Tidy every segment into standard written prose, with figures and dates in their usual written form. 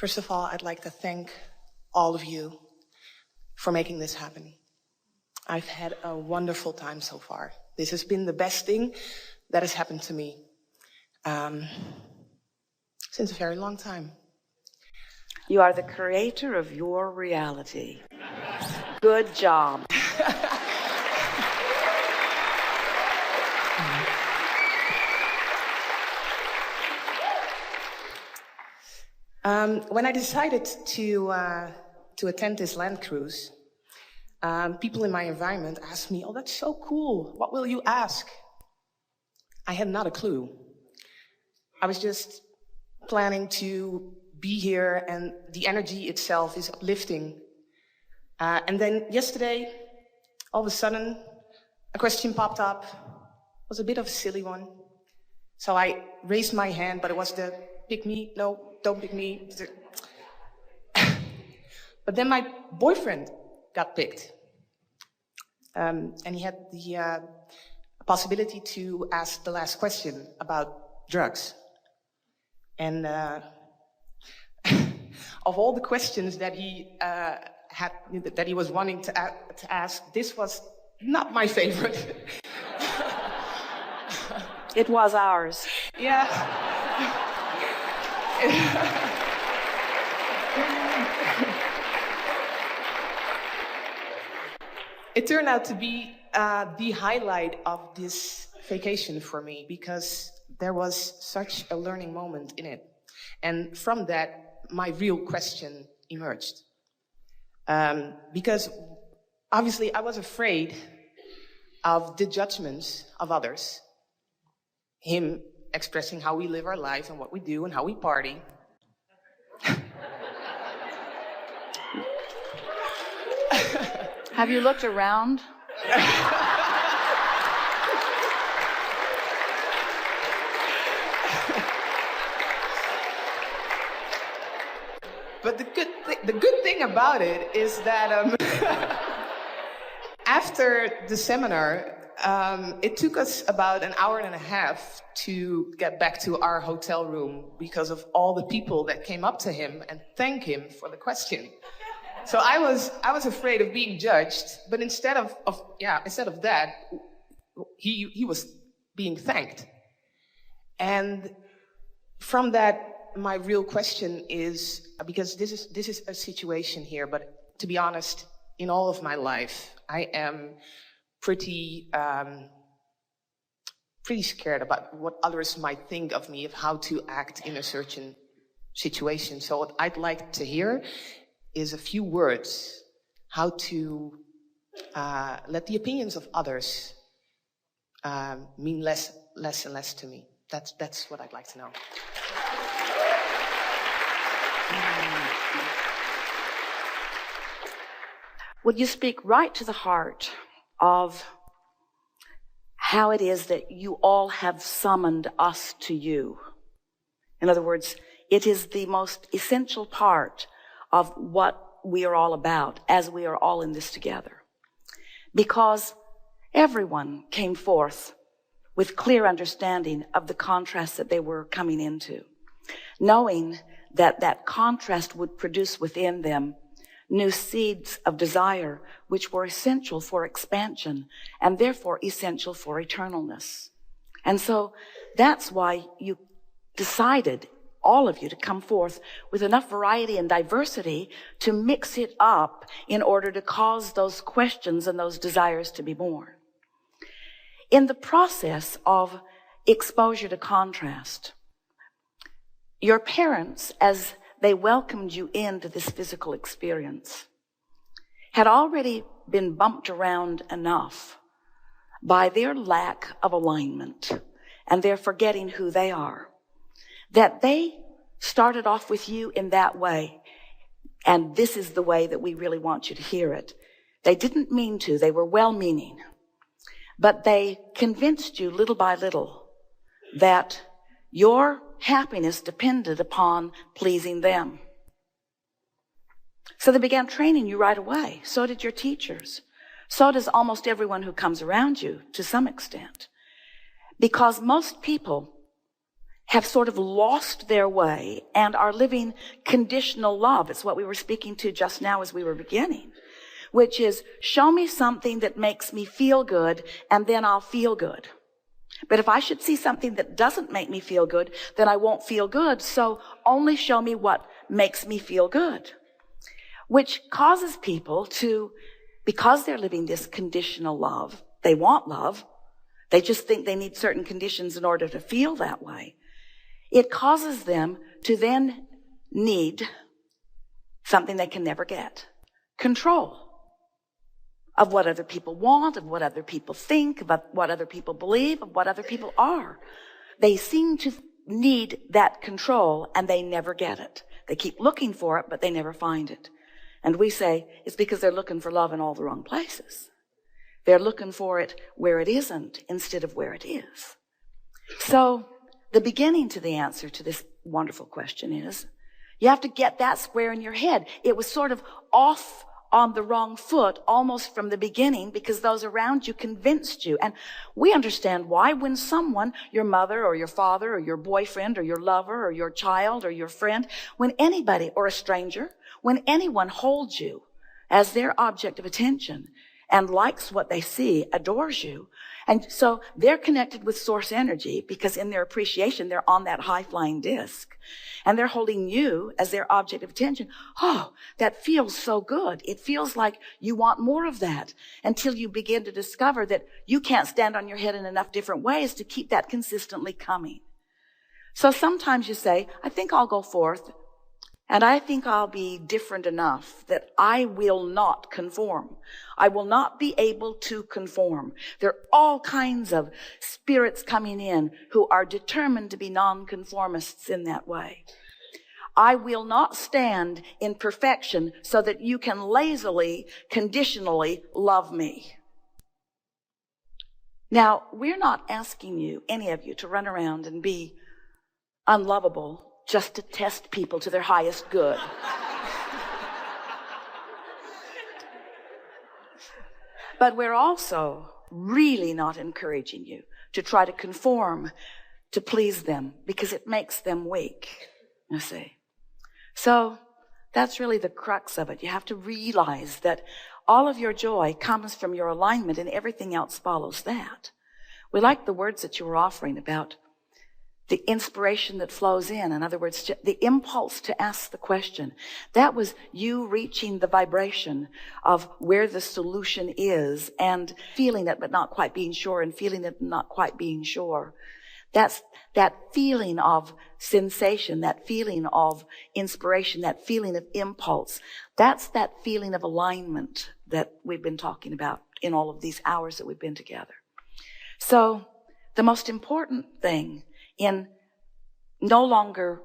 First of all, I'd like to thank all of you for making this happen. I've had a wonderful time so far. This has been the best thing that has happened to me since a very long time. You are the creator of your reality. Good job. When I decided to attend this land cruise, people in my environment asked me, "Oh, that's so cool. What will you ask?" I had not a clue. I was just planning to be here, and the energy itself is uplifting. And then yesterday, all of a sudden, a question popped up. It was a bit of a silly one. So I raised my hand, but it was the pick me, no, don't pick me. But then my boyfriend got picked. And he had the possibility to ask the last question about drugs. And of all the questions that he that he was wanting to ask, this was not my favorite. It was ours. Yeah. It turned out to be the highlight of this vacation for me, because there was such a learning moment in it. And from that, my real question emerged. Because obviously I was afraid of the judgments of others. Him expressing how we live our life and what we do and how we party. Have you looked around? But the good thing about it is that after the seminar, it took us about an hour and a half to get back to our hotel room because of all the people that came up to him and thanked him for the question. So I was afraid of being judged, but instead of that, he was being thanked. And from that, my real question is, because this is a situation here, but to be honest, in all of my life, I am pretty scared about what others might think of me, of how to act in a certain situation. So what I'd like to hear is a few words, how to let the opinions of others mean less and less to me. That's what I'd like to know. Would you speak right to the heart of how it is that you all have summoned us to you? In other words, it is the most essential part of what we are all about as we are all in this together. Because everyone came forth with clear understanding of the contrast that they were coming into, knowing that that contrast would produce within them new seeds of desire, which were essential for expansion and therefore essential for eternalness. And so that's why you decided, all of you, to come forth with enough variety and diversity to mix it up in order to cause those questions and those desires to be born. In the process of exposure to contrast, your parents, as they welcomed you into this physical experience, had already been bumped around enough by their lack of alignment and their forgetting who they are, that they started off with you in that way. And this is the way that we really want you to hear it. They didn't mean to. They were well-meaning. But they convinced you little by little that your happiness depended upon pleasing them. So they began training you right away. So did your teachers. So does almost everyone who comes around you to some extent. Because most people have sort of lost their way and are living conditional love. It's what we were speaking to just now as we were beginning, which is show me something that makes me feel good and then I'll feel good. But if I should see something that doesn't make me feel good, then I won't feel good. So only show me what makes me feel good, which causes people to, because they're living this conditional love, they want love. They just think they need certain conditions in order to feel that way. It causes them to then need something they can never get. Control of what other people want, of what other people think, of what other people believe, of what other people are. They seem to need that control and they never get it. They keep looking for it, but they never find it. And we say it's because they're looking for love in all the wrong places. They're looking for it where it isn't instead of where it is. So the beginning to the answer to this wonderful question is you have to get that square in your head. It was sort of off on the wrong foot almost from the beginning because those around you convinced you. And we understand why when someone, your mother or your father or your boyfriend or your lover or your child or your friend, when anybody or a stranger, when anyone holds you as their object of attention and likes what they see, adores you. And so they're connected with source energy because in their appreciation, they're on that high-flying disc. And they're holding you as their object of attention. Oh, that feels so good. It feels like you want more of that until you begin to discover that you can't stand on your head in enough different ways to keep that consistently coming. So sometimes you say, I think I'll go forth. And I think I'll be different enough that I will not conform. I will not be able to conform. There are all kinds of spirits coming in who are determined to be nonconformists in that way. I will not stand in perfection so that you can lazily, conditionally love me. Now, we're not asking you, any of you, to run around and be unlovable just to test people to their highest good. But we're also really not encouraging you to try to conform to please them because it makes them weak, you see. So that's really the crux of it. You have to realize that all of your joy comes from your alignment and everything else follows that. We like the words that you were offering about the inspiration that flows in other words, the impulse to ask the question. That was you reaching the vibration of where the solution is and feeling it but not quite being sure and feeling it but not quite being sure. That's that feeling of sensation, that feeling of inspiration, that feeling of impulse. That's that feeling of alignment that we've been talking about in all of these hours that we've been together. So the most important thing in no longer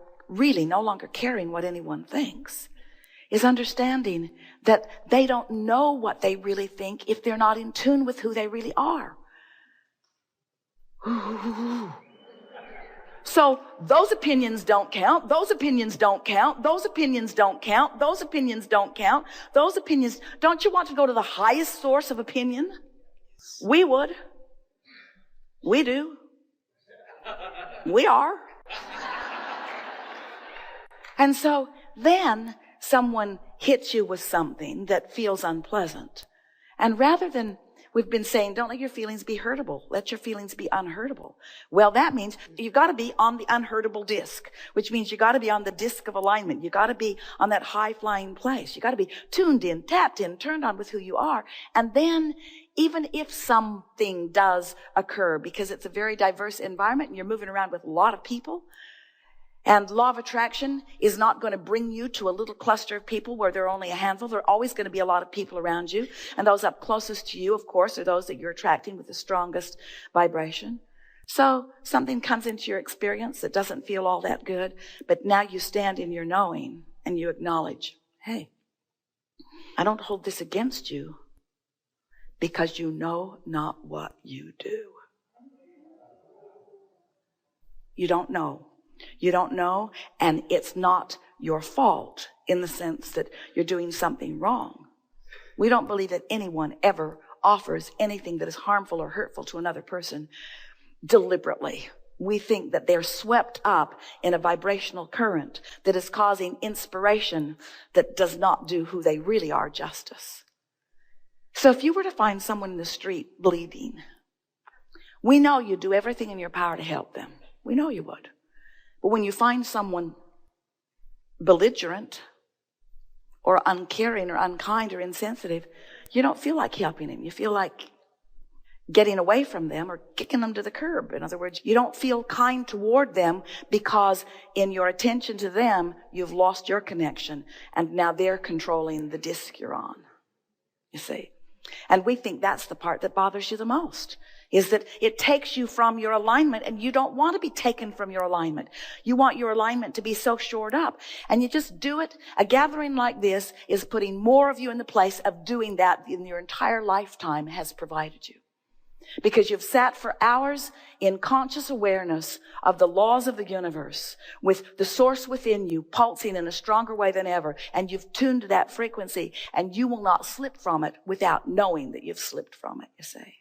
caring what anyone thinks is understanding that they don't know what they really think if they're not in tune with who they really are. So those opinions don't count. Those opinions don't count. Those opinions don't count. Those opinions don't count. Those opinions. Don't you want to go to the highest source of opinion? We would. We do. We are. And so then someone hits you with something that feels unpleasant. And rather than, we've been saying, don't let your feelings be hurtable. Let your feelings be unhurtable. Well, that means you've got to be on the unhurtable disc, which means you got to be on the disc of alignment. You got to be on that high-flying place. You got to be tuned in, tapped in, turned on with who you are. And then even if something does occur, because it's a very diverse environment and you're moving around with a lot of people, and law of attraction is not going to bring you to a little cluster of people where there are only a handful. There are always going to be a lot of people around you. And those up closest to you, of course, are those that you're attracting with the strongest vibration. So something comes into your experience that doesn't feel all that good, but now you stand in your knowing and you acknowledge, hey, I don't hold this against you because you know not what you do. You don't know. You don't know, and it's not your fault in the sense that you're doing something wrong. We don't believe that anyone ever offers anything that is harmful or hurtful to another person deliberately. we think that they're swept up in a vibrational current that is causing inspiration that does not do who they really are justice. So if you were to find someone in the street bleeding, we know you'd do everything in your power to help them. We know you would. But when you find someone belligerent or uncaring or unkind or insensitive, you don't feel like helping him. You feel like getting away from them or kicking them to the curb. In other words, you don't feel kind toward them because in your attention to them, you've lost your connection and now they're controlling the disc you're on, you see. And we think that's the part that bothers you the most, is that it takes you from your alignment, and you don't want to be taken from your alignment. You want your alignment to be so shored up, and you just do it. A gathering like this is putting more of you in the place of doing that than your entire lifetime has provided you. Because you've sat for hours in conscious awareness of the laws of the universe with the source within you pulsing in a stronger way than ever. And you've tuned to that frequency, and you will not slip from it without knowing that you've slipped from it, you see.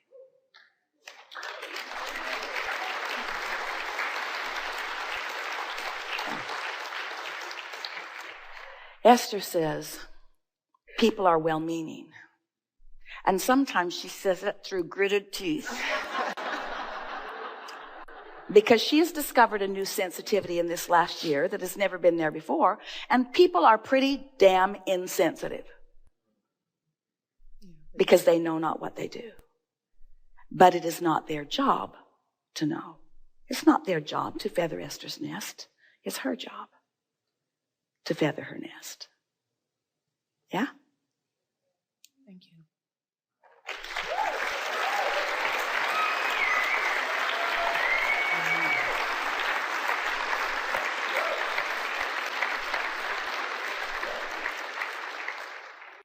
Esther says people are well-meaning. And sometimes she says it through gritted teeth. Because she has discovered a new sensitivity in this last year that has never been there before. And people are pretty damn insensitive. Because they know not what they do. But it is not their job to know. It's not their job to feather Esther's nest. It's her job to feather her nest. Yeah?